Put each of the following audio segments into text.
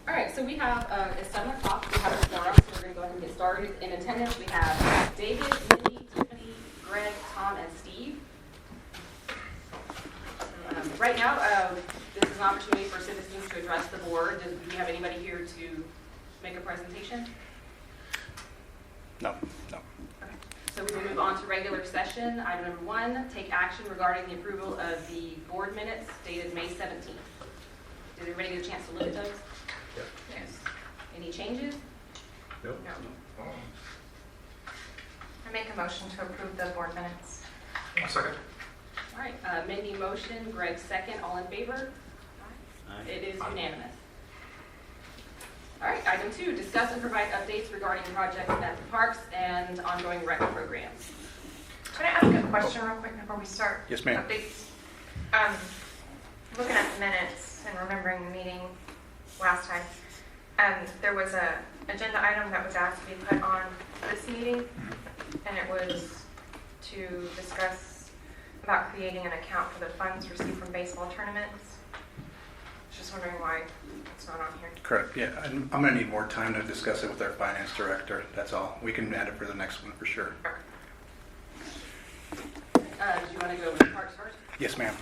All right, so we have, it's 7 o'clock, we have a forum, so we're going to go ahead and get started. In attendance, we have David, Mindy, Tiffany, Greg, Tom, and Steve. Right now, this is an opportunity for citizens to address the board. Do we have anybody here to make a presentation? No. Okay. So we will move on to regular session. Item number 1, take action regarding the approval of the board minutes dated May 17th. Did everybody get a chance to look at those? Yep. Yes. Any changes? Nope. No. I make a motion to approve the board minutes. I'll second. All right, Mindy motion, Greg second, all in favor? Aye. It is unanimous. All right, item 2, discuss and provide updates regarding projects at the parks and ongoing rec programs. Can I ask a question real quick before we start? Yes, ma'am. Updates. Looking at the minutes and remembering the meeting last time, there was a agenda item that was asked to be put on this meeting, and it was to discuss about creating an account for the funds received from baseball tournaments. Just wondering why it's not on here. Correct, yeah. I'm going to need more time to discuss it with our finance director. That's all. We can add it for the next one for sure. Do you want to go with parks first? Yes, ma'am.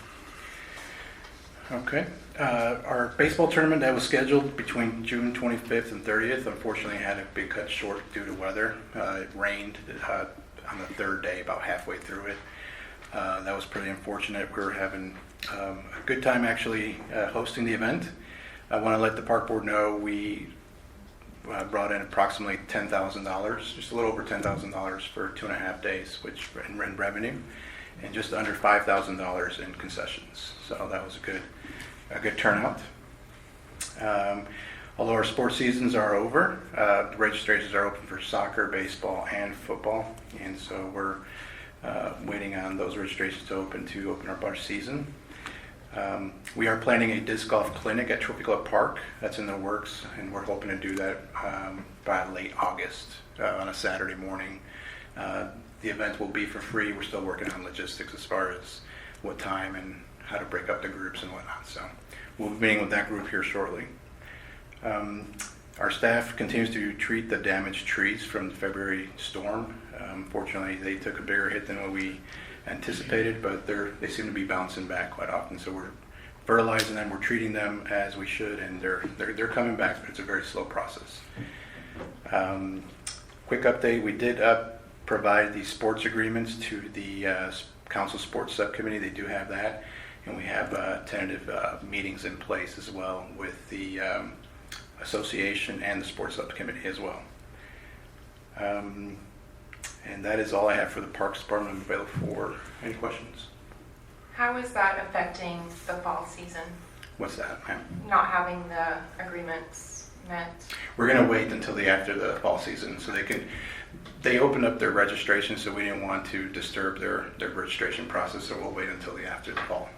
Okay. Our baseball tournament that was scheduled between June 25th and 30th, unfortunately had to be cut short due to weather. It rained on the third day, about halfway through it. That was pretty unfortunate. We were having a good time actually hosting the event. I want to let the park board know we brought in approximately $10,000, just a little over $10,000 for 2.5 days, which in revenue, and just under $5,000 in concessions. So that was a good turnout. Although our sports seasons are over, the registrations are open for soccer, baseball, and football, and so we're waiting on those registrations to open our bar season. We are planning a disc golf clinic at Trophy Club Park. That's in the works, and we're hoping to do that by late August on a Saturday morning. The event will be for free. We're still working on logistics as far as what time and how to break up the groups and whatnot. So we'll be meeting with that group here shortly. Our staff continues to treat the damaged trees from the February storm. Fortunately, they took a bigger hit than what we anticipated, but they seem to be bouncing back quite often. So we're fertilizing them, we're treating them as we should, and they're coming back, but it's a very slow process. Quick update: we did provide the sports agreements to the council sports subcommittee. They do have that, and we have tentative meetings in place as well with the association and the sports subcommittee as well. And that is all I have for the Parks Department. I'm available for any questions. How is that affecting the fall season? What's that, ma'am? Not having the agreements met? We're going to wait until after the fall season so they opened up their registration, so we didn't want to disturb their registration process, so we'll wait until after the fall.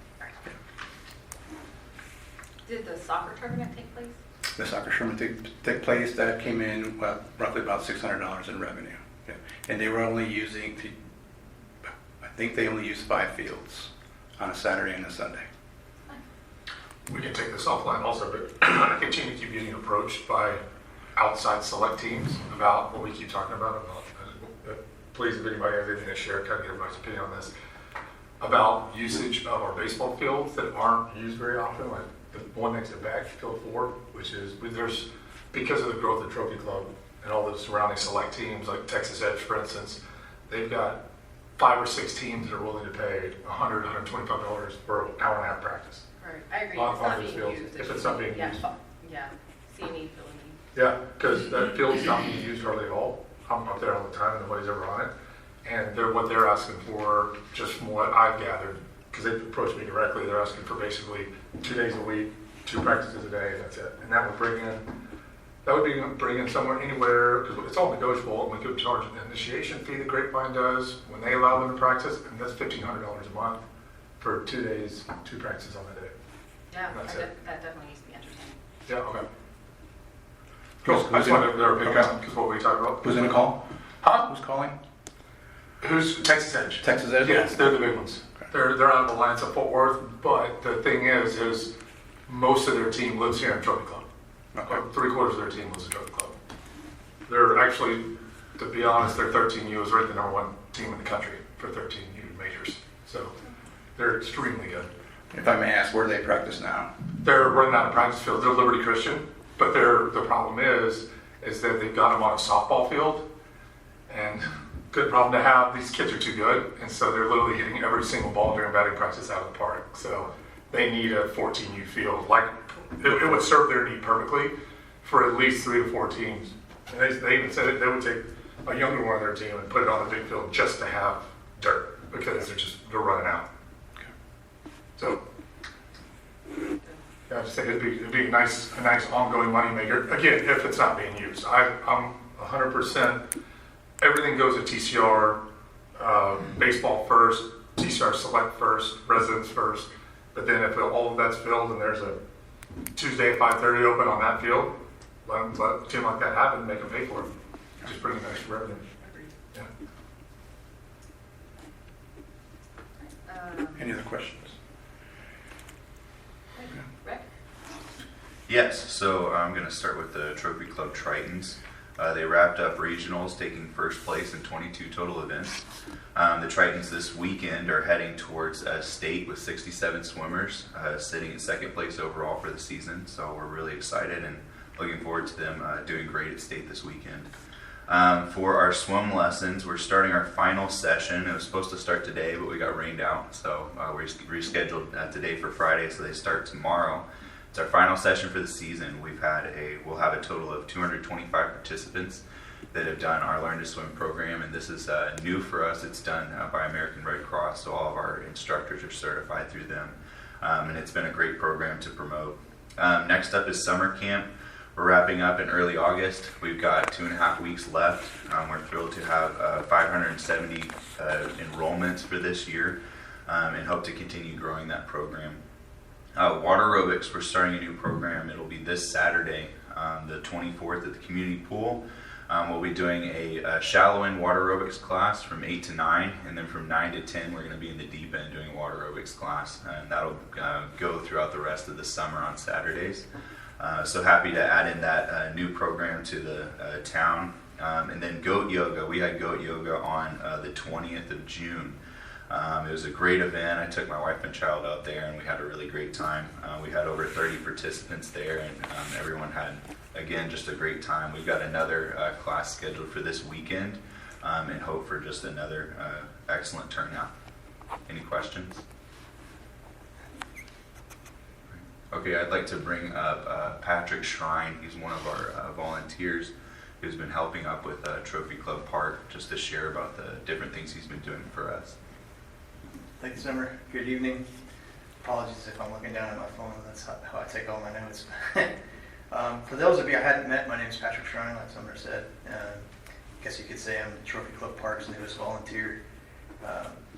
Did the soccer tournament take place? The soccer tournament took place. That came in roughly about $600 in revenue. Yeah. And they were only using, I think they only used 5 fields on a Saturday and a Sunday. We can take this offline also, but I continue to keep getting approached by outside select teams about what we keep talking about please, if anybody has anything to share, kind of get everybody's opinion on this, about usage of our baseball fields that aren't used very often, like the one next to back, field 4, which is, because of the growth of Trophy Club and all the surrounding select teams, like Texas Edge, for instance, they've got 5 or 6 teams that are willing to pay $100, $125 for an hour and a half practice. Right, I agree. On It's not those being fields, used. if it's not being used. Yeah, CNE filling. Yeah, because that field's not being used hardly at all. I'm up there all the time and nobody's ever on it. And what they're asking for, just from what I've gathered, because they approached me directly, they're asking for basically 2 days a week, 2 practices a day, and that's it. And that would bring in somewhere, anywhere, because it's all negotiable, and we could charge an initiation fee the Grapevine does when they allow them to practice, and that's $1,500 a month for 2 days, 2 practices on the day. Yeah, That's that definitely needs to be entertained. Yeah, okay. Cool. I just wanted their opinion on because what we talked about. Who's going to call? Huh? Who's calling? Who's Texas Edge? Texas Edge? Yes, they're the big ones. Okay. They're out of Alliance of Fort Worth, but the thing is most of their team lives here in Trophy Club. Okay. 3/4 of their team was a Trophy Club. They're actually, to be honest, their 13U is right the #1 team in the country for 13U majors. So they're extremely good. If I may ask, where do they practice now? They're running out of practice field. They're Liberty Christian, but the problem is that they've got them on a softball field, and good problem to have. These kids are too good, and so they're literally hitting every single ball during batting practice out of the park. So they need a 14U field. Like it would serve their need perfectly for at least 3 to 4 teams. And they even said they would take a younger one on their team and put it on a big field just to have dirt because they're running out. So. Yeah, I just think it'd be a nice ongoing moneymaker. Again, if it's not being used, I'm 100%. Everything goes to TCR, baseball first, TCR select first, residents first. But then if all of that's filled and there's a Tuesday at 5:30 open on that field, let a team like that happen and make them pay for it. Just bring in extra revenue. Yeah. Any other questions? Rick? Yes, so I'm going to start with the Trophy Club Tritons. They wrapped up regionals, taking first place in 22 total events. The Tritons this weekend are heading towards state with 67 swimmers, sitting in second place overall for the season. So we're really excited and looking forward to them doing great at state this weekend. For our swim lessons, we're starting our final session. It was supposed to start today, but we got rained out, so we rescheduled today for Friday, so they start tomorrow. It's our final session for the season. We'll have a total of 225 participants that have done our Learn to Swim program, and this is new for us. It's done by American Red Cross, so all of our instructors are certified through them, and it's been a great program to promote. Next up is summer camp. We're wrapping up in early August. We've got 2.5 weeks left. We're thrilled to have 570 enrollments for this year and hope to continue growing that program. Water aerobics, we're starting a new program. It'll be this Saturday, the 24th at the community pool. We'll be doing a shallow end water aerobics class from 8 to 9, and then from 9 to 10 we're going to be in the deep end doing a water aerobics class, and that'll go throughout the rest of the summer on Saturdays. So happy to add in that new program to the town. And then goat yoga. We had goat yoga on the 20th of June. It was a great event. I took my wife and child out there and we had a really great time. We had over 30 participants there, and everyone had, again, just a great time. We've got another class scheduled for this weekend and hope for just another excellent turnout. Any questions? Okay, I'd like to bring up Patrick Shrine. He's one of our volunteers who's been helping up with Trophy Club Park, just to share about the different things he's been doing for us. Thanks, Summer. Good evening. Apologies if I'm looking down at my phone. That's how I take all my notes. For those of you I hadn't met, my name is Patrick Shrine, like Summer said. I guess you could say I'm the Trophy Club Park's newest volunteer.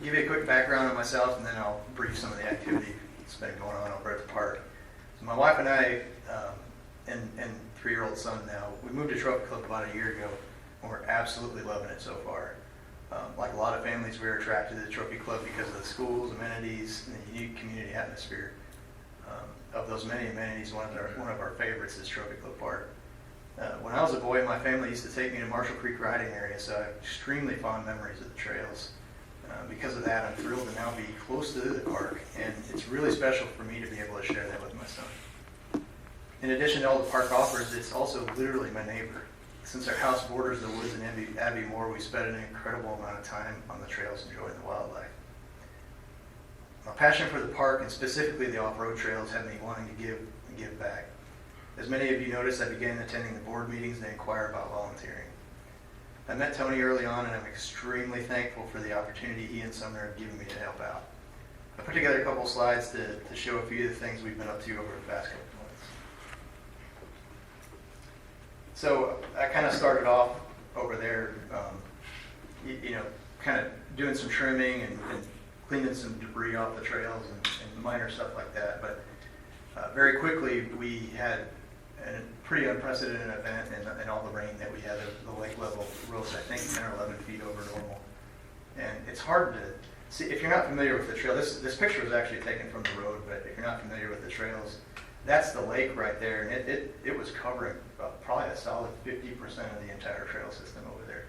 Give you a quick background on myself, and then I'll brief some of the activity that's been going on over at the park. So my wife and I, and 3-year-old son now, we moved to Trophy Club about a year ago, and we're absolutely loving it so far. Like a lot of families, we were attracted to the Trophy Club because of the schools, amenities, and the unique community atmosphere. Of those many amenities, one of our favorites is Trophy Club Park. When I was a boy, my family used to take me to Marshall Creek riding area, so I have extremely fond memories of the trails. Because of that, I'm thrilled to now be close to the park, and it's really special for me to be able to share that with my son. In addition to all the park offers, it's also literally my neighbor. Since our house borders the woods in Abbey Moor, we spent an incredible amount of time on the trails enjoying the wildlife. My passion for the park, and specifically the off-road trails, had me wanting to give back. As many of you noticed, I began attending the board meetings and inquire about volunteering. I met Tony early on, and I'm extremely thankful for the opportunity he and Sumner have given me to help out. I put together a couple slides to show a few of the things we've been up to over the past couple months. So I kind of started off over there, kind of doing some trimming and cleaning some debris off the trails and minor stuff like that. But very quickly, we had a pretty unprecedented event in all the rain that we had. The lake level rose, I think, 10 or 11 feet over normal. And it's hard to see, if you're not familiar with the trail, this picture was actually taken from the road, but if you're not familiar with the trails, that's the lake right there, and it was covering probably a solid 50% of the entire trail system over there.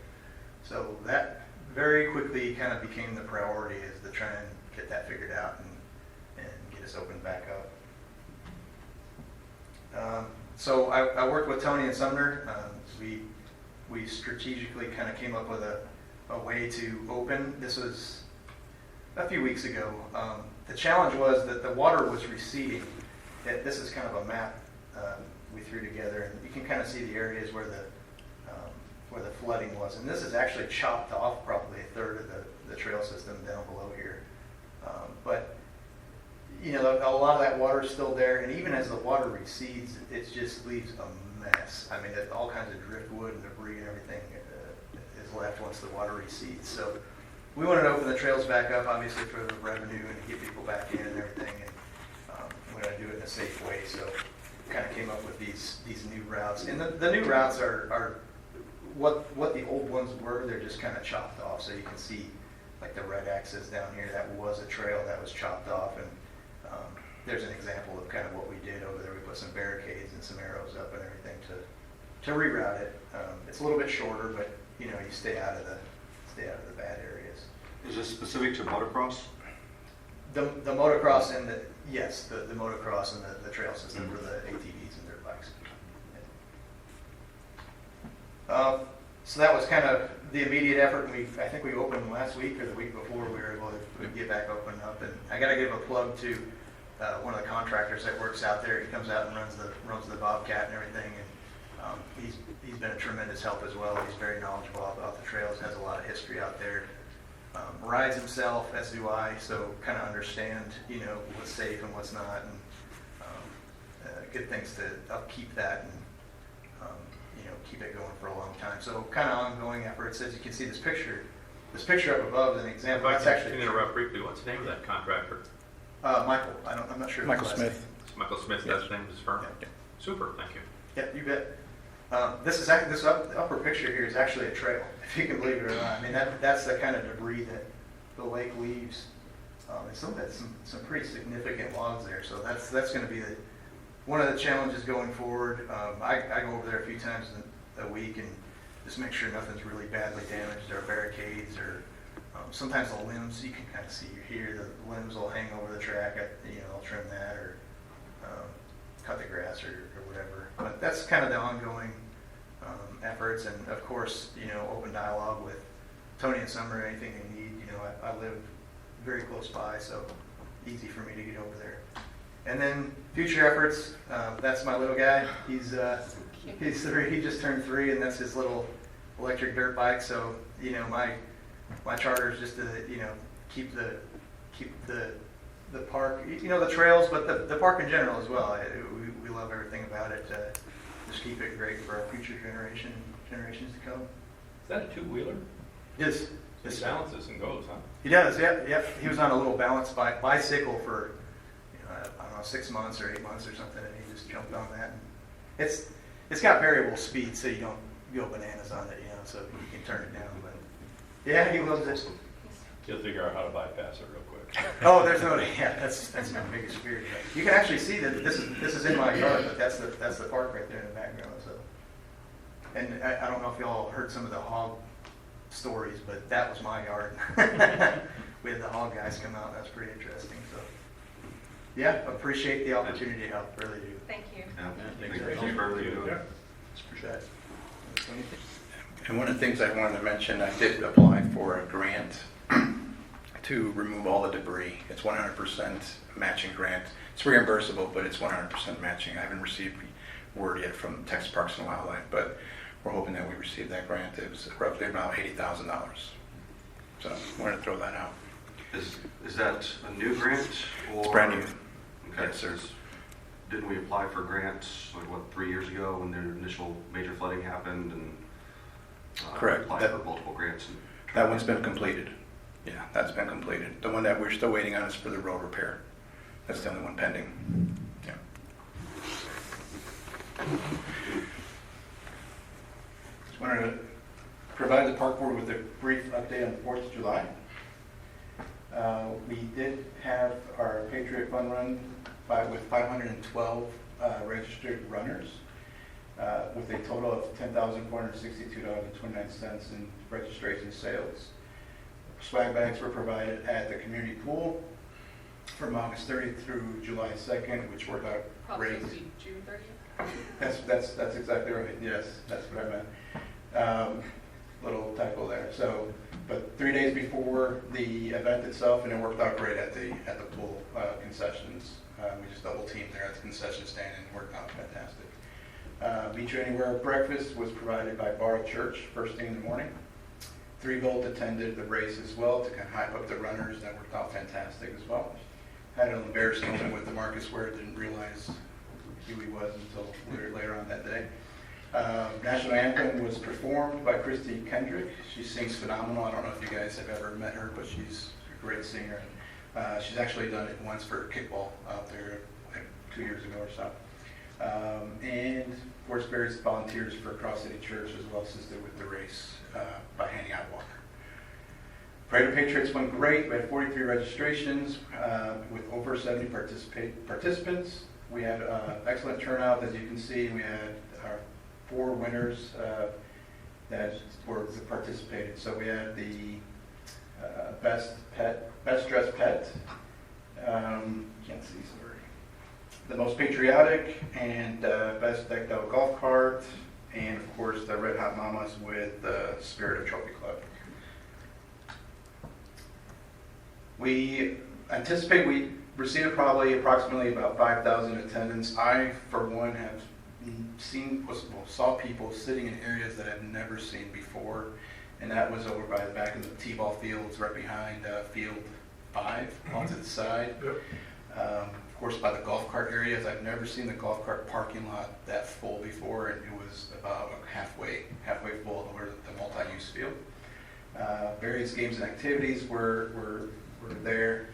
So that very quickly kind of became the priority, is to try and get that figured out and get us opened back up. So I worked with Tony and Sumner. We strategically kind of came up with a way to open. This was a few weeks ago. The challenge was that the water was receding. This is kind of a map we threw together, and you can kind of see the areas where the flooding was. And this is actually chopped off probably a third of the trail system down below here. But you know, a lot of that water is still there, and even as the water recedes, it just leaves a mess. I mean, all kinds of driftwood and debris and everything is left once the water recedes. So we wanted to open the trails back up, obviously for the revenue and to get people back in and everything, and we want to do it in a safe way. So we kind of came up with these new routes, and the new routes are what the old ones were. They're just kind of chopped off, so you can see like the red axis down here. That was a trail that was chopped off, and there's an example of kind of what we did over there. We put some barricades and some arrows up and everything to reroute it. It's a little bit shorter, but you know, you stay out of the bad areas. Is this specific to motocross? The motocross and the motocross and the trail system for the ATVs and dirt bikes. So that was kind of the immediate effort. I think we opened last week or the week before. We were able to get back open up, and I got to give a plug to one of the contractors that works out there. He comes out and runs the Bobcat and everything, and he's been a tremendous help as well. He's very knowledgeable about the trails, has a lot of history out there. Rides himself, as do I, so kind of understand, you know, what's safe and what's not, and good things to upkeep that and you know, keep it going for a long time. So kind of ongoing efforts. As you can see, this picture up above is an example. That's actually interrupt briefly. What's the name of that contractor? Michael. I'm not sure. Michael Smith. Michael Smith. Yes. That's the name of his firm. Yeah. Super. Thank you. Yeah, you bet. This upper picture here is actually a trail, if you can believe it or not. I mean, that's the kind of debris that the lake leaves. And some pretty significant logs there. So that's going to be one of the challenges going forward. I go over there a few times a week and just make sure nothing's really badly damaged, or barricades, or sometimes the limbs, you can kind of see here, the limbs will hang over the track. I'll trim that, or cut the grass or whatever. But that's kind of the ongoing efforts, and of course, you know, open dialogue with Tony and Summer. Anything they need, you know, I live very close by, so easy for me to get over there. And then future efforts, that's my little guy. He's 3. He just turned 3, and that's his little electric dirt bike. So you know, my charter is just to, you know, keep the park, you know, the trails, but the park in general as well. We love everything about it. Just keep it great for our future generations to come. Is that a two-wheeler? Yes. It balances and goes, huh? He does. Yep. He was on a little balance bicycle for, you know, I don't know, 6 months or 8 months or something, and he just jumped on that. And it's got variable speed, so you don't go bananas on it, you know, so you can turn it down. But yeah, he loves it. You'll figure out how to bypass it real quick. Oh, there's no, yeah, that's my biggest fear. You can actually see that this is in my yard, but that's the park right there in the background. So, and I don't know if y'all heard some of the hog stories, but that was my yard. We had the hog guys come out. That's pretty interesting. So, yeah, appreciate the opportunity to help. Really do. Thank you. Thank you for everything you're doing. Appreciate it. And one of the things I wanted to mention, I did apply for a grant to remove all the debris. It's 100% matching grant. It's reimbursable, but it's 100% matching. I haven't received word yet from Texas Parks and Wildlife, but we're hoping that we receive that grant. It was roughly about $80,000. So I wanted to throw that out. Is that a new grant? Or? It's brand new. Okay. Yes, sir. Didn't we apply for grants, like, 3 years ago when the initial major flooding happened, and Correct. applied for multiple grants? That one's been completed. Yeah, that's been completed. The one that we're still waiting on is for the road repair. That's the only one pending. Yeah. Just wanted to provide the park board with a brief update on the 4th of July. We did have our Patriot Fun Run with 512 registered runners with a total of $10,462.29 in registration sales. Swag bags were provided at the community pool from August 30th through July 2nd, which worked out Probably great. supposed to be June 30th. That's exactly right. Yes, that's what I meant. Little typo there. So, but 3 days before the event itself, and it worked out great at the pool concessions. We just double teamed there at the concession stand, and it worked out fantastic. Beach Anywhere breakfast was provided by Bar Church first thing in the morning. 3 Volt attended the race as well to kind of hype up the runners. That worked out fantastic as well. Had an embarrassing moment with DeMarcus where I didn't realize who he was until later on that day. National Anthem was performed by Christy Kendrick. She sings phenomenal. I don't know if you guys have ever met her, but she's a great singer. She's actually done it once for kickball out there like 2 years ago or so. And of course, various volunteers for Cross City Church as well assisted with the race by handing out water. Parade of Patriots went great. We had 43 registrations with over 70 participants. We had excellent turnout. As you can see, we had our 4 winners that participated. So we had the best dressed pet. Can't see, sorry. The most patriotic and best decked out golf cart, and of course the Red Hot Mamas with the Spirit of Trophy Club. We anticipate we received approximately about 5,000 attendance. I, for one, have saw people sitting in areas that I've never seen before, and that was over by the back of the T-ball fields, right behind field 5, off to the side. Yep. Of course, by the golf cart areas, I've never seen the golf cart parking lot that full before, and it was about halfway full over the multi-use field. Various games and activities were there.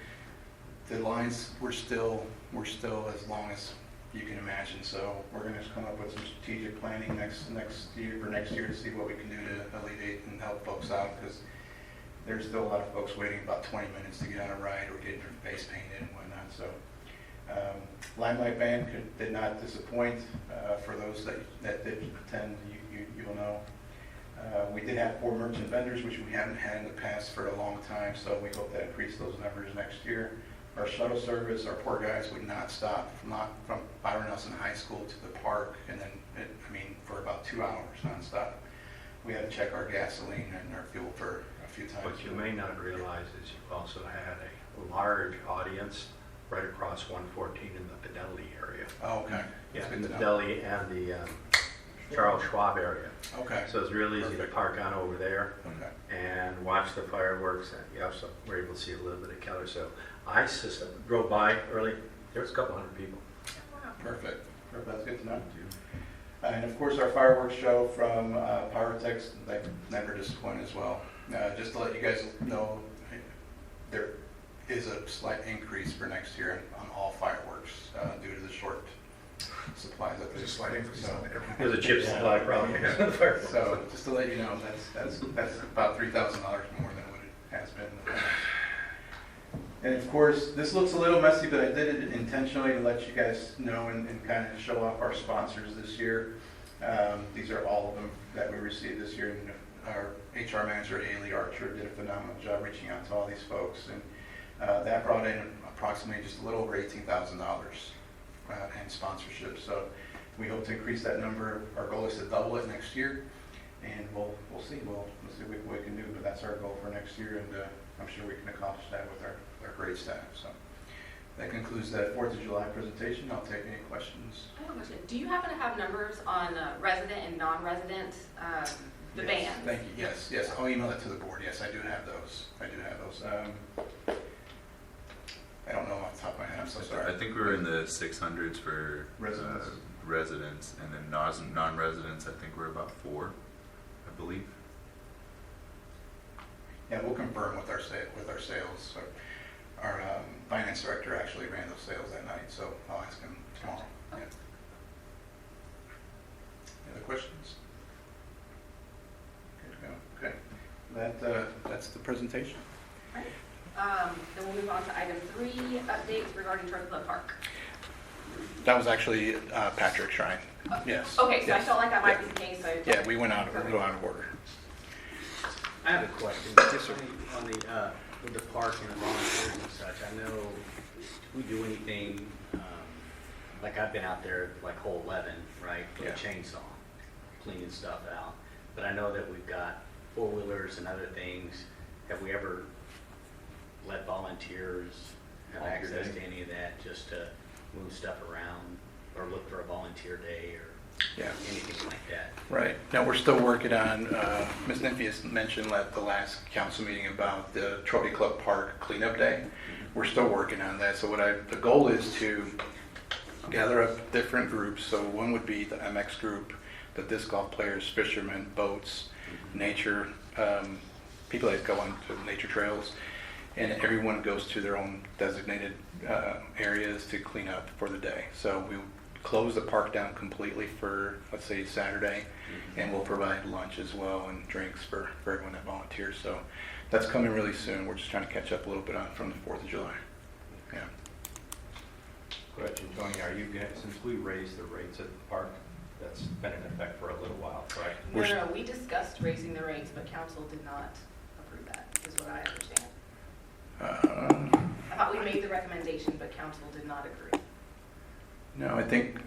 The lines were still as long as you can imagine. So we're going to come up with some strategic planning next year to see what we can do to alleviate and help folks out, because there's still a lot of folks waiting about 20 minutes to get on a ride or get their face painted and whatnot. So Limelight Band did not disappoint. For those that did attend, you'll know. We did have 4 merchant vendors, which we haven't had in the past for a long time, so we hope to increase those numbers next year. Our shuttle service, our poor guys would not stop from Byron Nelson High School to the park, and then, for about 2 hours nonstop. We had to check our gasoline and our fuel for a few times. What you may not realize is you also had a large audience right across 114 in the Fidelity area. Oh, okay. Yeah, That's in good the to know. Fidelity and the Charles Schwab area. Okay. So it's real easy to Perfect. park on over there Okay. and watch the fireworks. And you also were able to see a little bit of Keller. So I drove by early. There was a couple hundred people. Perfect. That's good to know. And of course, our fireworks show from Pyrotechs, they never disappoint as well. Just to let you guys know, there is a slight increase for next year on all fireworks due to the short supplies that There's a slight increase on everything. There's a chip supply problem. So just to let you know, that's about $3,000 more than what it has been in the past. And of course, this looks a little messy, but I did it intentionally to let you guys know and kind of show off our sponsors this year. These are all of them that we received this year. And our HR manager, Ailey Archer, did a phenomenal job reaching out to all these folks. And that brought in approximately just a little over $18,000 in sponsorship. So we hope to increase that number. Our goal is to double it next year. And we'll see. We'll see what we can do, but that's our goal for next year. And I'm sure we can accomplish that with our great staff. So that concludes that 4th of July presentation. I'll take any questions. I have a question. Do you happen to have numbers on resident and non-resident, the Yes, bands? Thank you. Yes. I'll email that to the board. Yes, I do have those. I don't know off the top of my head. I'm so sorry. I think we were in the 600s for Residents. residents, and then non-residents, I think we're about 4, I believe. Yeah, we'll confirm with our sales. So our finance director actually ran those sales that night, so I'll ask him tomorrow. Yeah. Any other questions? Good to go. Okay. That's the presentation. Then we'll move on to item 3, updates regarding Trophy Club Park. That was actually Patrick Shrine. Yes. Okay, so I Yes. felt like that might Yeah. be the case, so. Yeah, we went out of order. I have a question, just on the, with the park and the volunteers and such. I know, do we do anything, like I've been out there like hole 11, right, with a Yeah. chainsaw, cleaning stuff out. But I know that we've got four-wheelers and other things. Have we ever let volunteers have access to any of that, just to move stuff around or look for a volunteer day or Yeah. anything like that? Right. Now, we're still working on, Ms. Nymphius mentioned at the last council meeting about the Trophy Club Park cleanup day. We're still working on that. So the goal is to gather up different groups. So one would be the MX group, the disc golf players, fishermen, boats, nature, people that go on to nature trails. And everyone goes to their own designated areas to clean up for the day. So we close the park down completely for, let's say, Saturday, and we'll provide lunch as well and drinks for everyone that volunteers. So that's coming really soon. We're just trying to catch up a little bit on from the 4th of July. Yeah. Question, Tony, are you guys, since we raised the rates at the park, that's been in effect for a little while, correct? No, we discussed raising the rates, but council did not approve that, is what I understand. I thought we made the recommendation, but council did not agree. No, I think,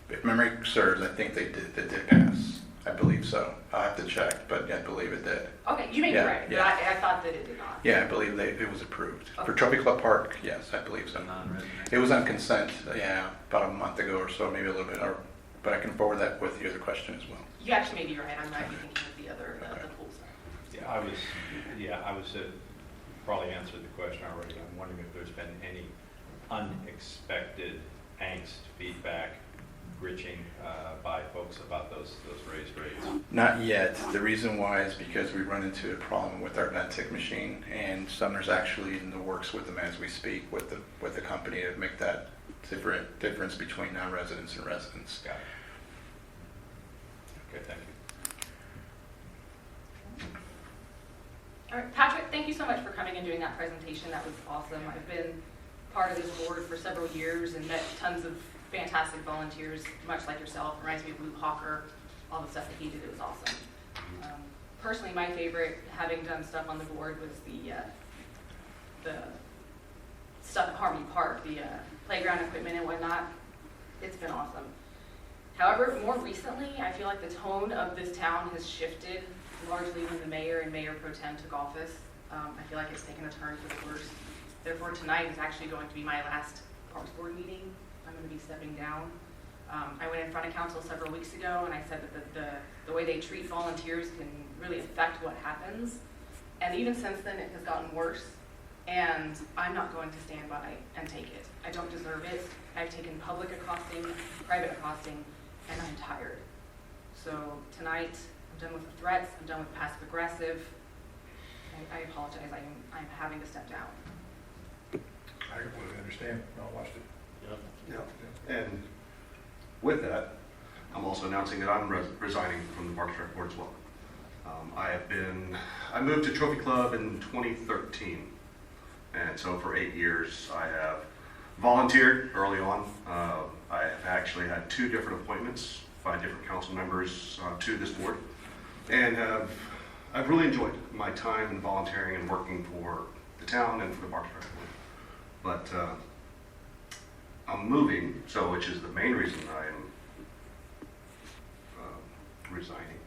if memory serves, I think they did pass. I believe so. I'll have to check, but I believe it did. Okay, you may be Yeah, right, but yeah. I thought that it did not. Yeah, I believe it was approved. For Okay. Trophy Club Park, yes, I believe so. Non-resident. It was on consent, yeah, about a month ago or so, maybe a little bit, but I can forward that with the other question as well. You actually may be right, I might be thinking of the other, the pool side. I was, probably answered the question already. I'm wondering if there's been any unexpected angst, feedback, gritching by folks about those raised rates. Not yet. The reason why is because we run into a problem with our Ventic machine, and Sumner's actually in the works with them as we speak with the company to make that difference between non-residents and residents. Got it. Okay, thank you. All right, Patrick, thank you so much for coming and doing that presentation. That was awesome. I've been part of this board for several years and met tons of fantastic volunteers, much like yourself. Reminds me of Luke Hawker, all the stuff that he did. It was awesome. Personally, my favorite, having done stuff on the board, was the stuff at Harmony Park, the playground equipment and whatnot. It's been awesome. However, more recently, I feel like the tone of this town has shifted, largely when the mayor and mayor pro tem took office. I feel like it's taken a turn for the worse. Therefore, tonight is actually going to be my last Parks Board meeting. I'm going to be stepping down. I went in front of council several weeks ago and I said that the way they treat volunteers can really affect what happens. And even since then, it has gotten worse. And I'm not going to stand by and take it. I don't deserve it. I've taken public accosting, private accosting, and I'm tired. So tonight, I'm done with the threats. I'm done with passive aggressive. I apologize. I'm having to step down. I completely understand. I watched it. Yeah. And with that, I'm also announcing that I'm resigning from the Parks and Rec Board as well. I moved to Trophy Club in 2013. And so for 8 years, I have volunteered early on. I have actually had 2 different appointments, 5 different council members to this board. And I've really enjoyed my time in volunteering and working for the town and for the Parks and Rec Board. But I'm moving, which is the main reason I am resigning.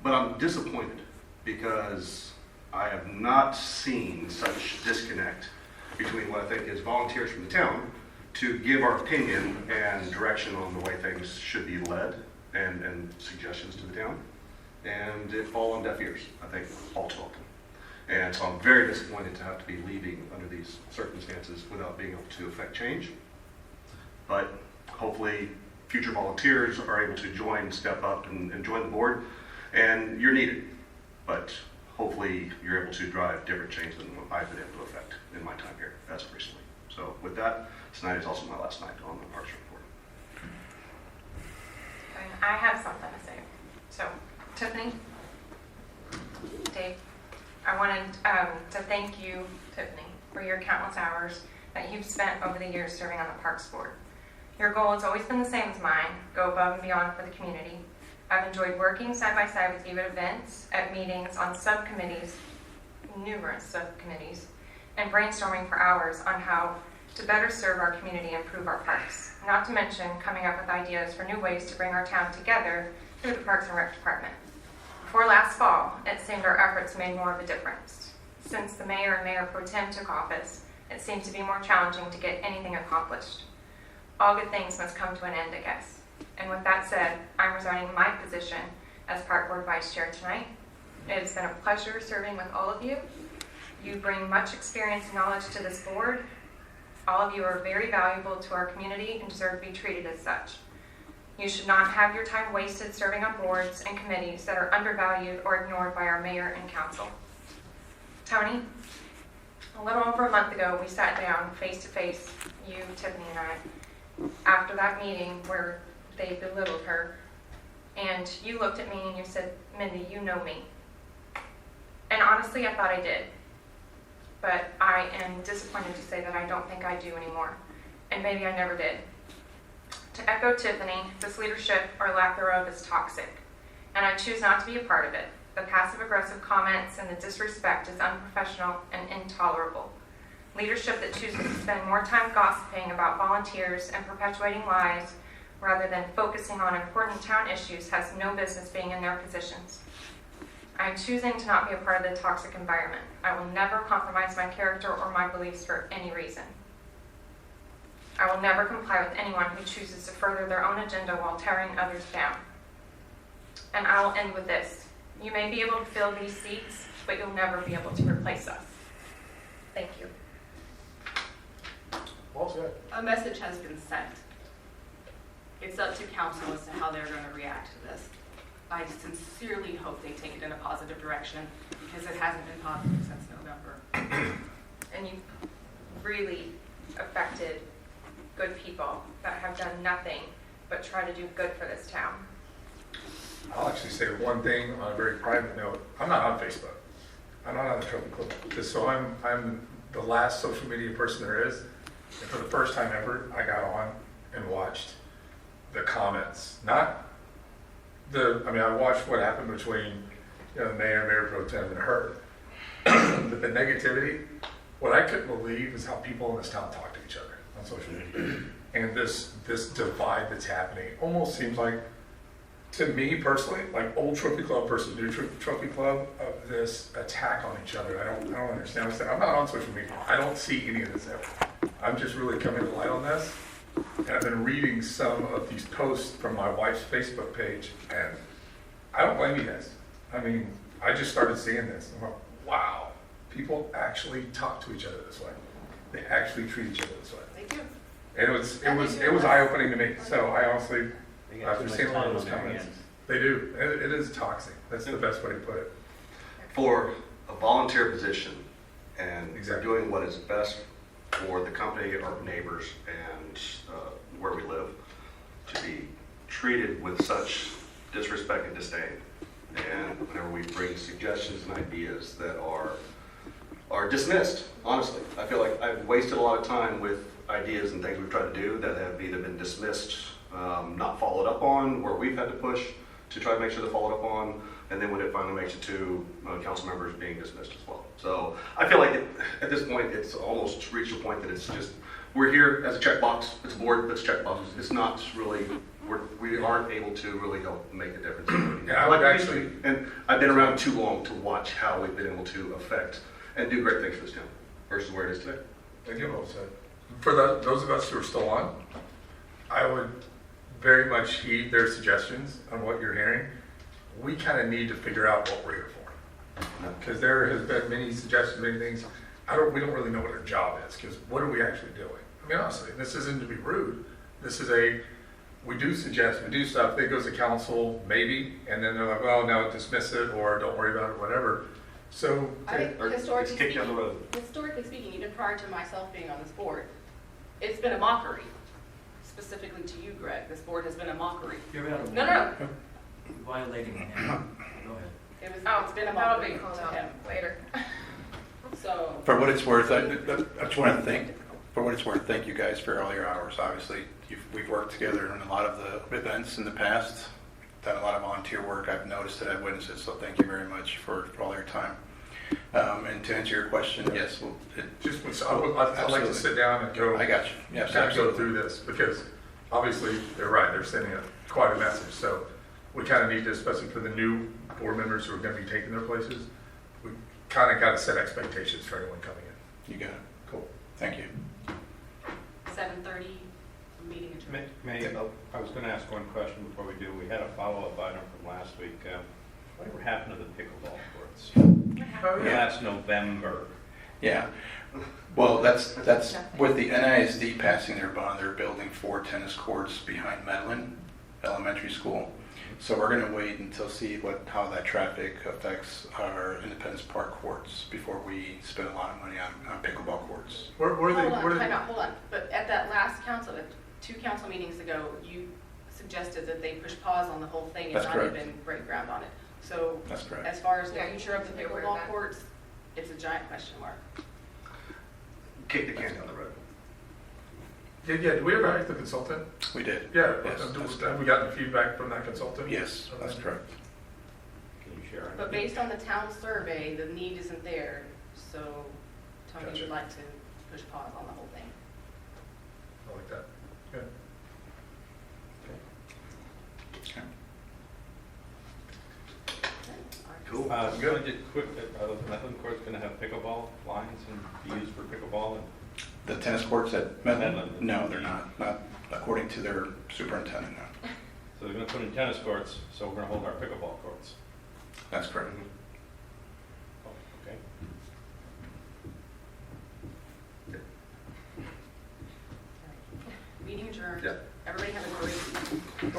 But I'm disappointed because I have not seen such disconnect between what I think is volunteers from the town to give our opinion and direction on the way things should be led and suggestions to the town. And it fall on deaf ears, I think, all too often. And so I'm very disappointed to have to be leaving under these circumstances without being able to affect change. But hopefully future volunteers are able to step up and join the board, and you're needed. But hopefully you're able to drive different change than what I've been able to affect in my time here as of recently. So with that, tonight is also my last night on the Parks Report. And I have something to say. So, Tiffany, Dave, I wanted to thank you, Tiffany, for your countless hours that you've spent over the years serving on the Parks Board. Your goal has always been the same as mine, go above and beyond for the community. I've enjoyed working side by side with you at events, at meetings, on subcommittees, numerous subcommittees, and brainstorming for hours on how to better serve our community and improve our parks. Not to mention coming up with ideas for new ways to bring our town together through the Parks and Rec Department. Before last fall, it seemed our efforts made more of a difference. Since the mayor and mayor pro tem took office, it seems to be more challenging to get anything accomplished. All good things must come to an end, I guess. And with that said, I'm resigning my position as Park Board Vice Chair tonight. It has been a pleasure serving with all of you. You bring much experience and knowledge to this board. All of you are very valuable to our community and deserve to be treated as such. You should not have your time wasted serving on boards and committees that are undervalued or ignored by our mayor and council. Tony, a little over a month ago, we sat down face to face, you, Tiffany, and I, after that meeting where they belittled her, and you looked at me and you said, Mindy, you know me. And honestly, I thought I did. But I am disappointed to say that I don't think I do anymore. And maybe I never did. To echo Tiffany, this leadership or lack thereof is toxic. And I choose not to be a part of it. The passive-aggressive comments and the disrespect is unprofessional and intolerable. Leadership that chooses to spend more time gossiping about volunteers and perpetuating lies rather than focusing on important town issues has no business being in their positions. I am choosing to not be a part of the toxic environment. I will never compromise my character or my beliefs for any reason. I will never comply with anyone who chooses to further their own agenda while tearing others down. And I will end with this. You may be able to fill these seats, but you'll never be able to replace us. Thank you. Well said. A message has been sent. It's up to council as to how they're going to react to this. I sincerely hope they take it in a positive direction because it hasn't been positive since November. And you've really affected good people that have done nothing but try to do good for this town. I'll actually say one thing on a very private note. I'm not on Facebook. I'm not on the Trophy Club. Just so I'm the last social media person there is. And for the first time ever, I got on and watched the comments. I watched what happened between the mayor, mayor pro tem, and her. But the negativity, what I couldn't believe is how people in this town talk to each other on social media. And this divide that's happening almost seems like, to me personally, like old Trophy Club versus new Trophy Club, of this attack on each other. I don't understand what's that. I'm not on social media. I don't see any of this ever. I'm just really coming to light on this. And I've been reading some of these posts from my wife's Facebook page, and I don't blame you guys. I mean, I just started seeing this. I'm like, wow, people actually talk to each other this way. They actually treat each other this way. They do. And it was eye-opening to me. So I honestly, They got too after much seeing a lot time of on those their comments, hands. they do. It is toxic. That's the best way to put it. For a volunteer position and Exactly. doing what is best for the company, our neighbors, and where we live, to be treated with such disrespect and disdain. And whenever we bring suggestions and ideas that are dismissed, honestly, I feel like I've wasted a lot of time with ideas and things we've tried to do that have either been dismissed, not followed up on, where we've had to push to try to make sure they're followed up on, and then when it finally makes it to council members being dismissed as well. So I feel like at this point, it's almost reached a point that it's just, we're here as a checkbox. It's a board that's checkboxes. It's not really, we aren't able to really help make a difference. Yeah, I would actually, And I've been around too long to watch how we've been able to affect and do great things for this town versus where it is today. thank you, well said. For those of us who are still on, I would very much heed their suggestions on what you're hearing. We kind of need to figure out what we're here for. Because there has been many suggestions, many things. We don't really know what our job is, because what are we actually doing? I mean, honestly, this isn't to be rude. This is we do suggest, we do stuff, it goes to council, maybe, and then they're like, well, no, dismiss it, or don't worry about it, whatever. So, I think Or historically it's kicked down the road. speaking, even prior to myself being on this board, it's been a mockery. Specifically to you, Greg, this board has been a mockery. You're out of No, no, violating him. Go ahead. it's been a That'll mockery be called to out him. later. So, For what it's worth, I just want to thank you guys for all your hours. Obviously, we've worked together on a lot of the events in the past, done a lot of volunteer work. I've noticed it, I've witnessed it, so thank you very much for all your time. And to answer your question, yes, Just, I'd like to sit down and go. I got you. Yes, Kind of go absolutely. through this, because obviously, they're right, they're sending quite a message. So we kind of need to, especially for the new board members who are going to be taking their places, we kind of got to set expectations for anyone coming in. You got it. Cool. Thank you. 7:30, meeting adjourned. I was going to ask one question before we do. We had a follow-up item from last week. Whatever happened to the pickleball courts? Oh, Last November. Yeah. Well, that's with the NISD passing their bond. They're building 4 tennis courts behind Medlin Elementary School. So we're going to wait until see how that traffic affects our Independence Park courts before we spend a lot of money on pickleball courts. Where are they? Hold on. But at that last council, 2 council meetings ago, you suggested that they push pause on the whole thing and That's not correct. even break ground on it. So That's correct. as far as the Yeah, future of the you're aware of pickleball that. courts, it's a giant question mark. Kick the can down the road. Yeah, did we ever hire the consultant? We did. Yeah. Yes, Have we gotten feedback from that consultant? Yes, that's correct. Can you share? But based on the town survey, the need isn't there, so Tony Gotcha. would like to push pause on the whole thing. I like that. Good. Okay. Cool. Good. Just quick, the Medlin court's going to have pickleball lines and be used for pickleball. And The tennis courts at Medlin? Medlin. No, they're not. Not according to their superintendent, no. so they're going to put in tennis courts, so we're going to hold our pickleball courts. That's correct. Oh, okay. Meeting adjourned. Yeah. Everybody have a great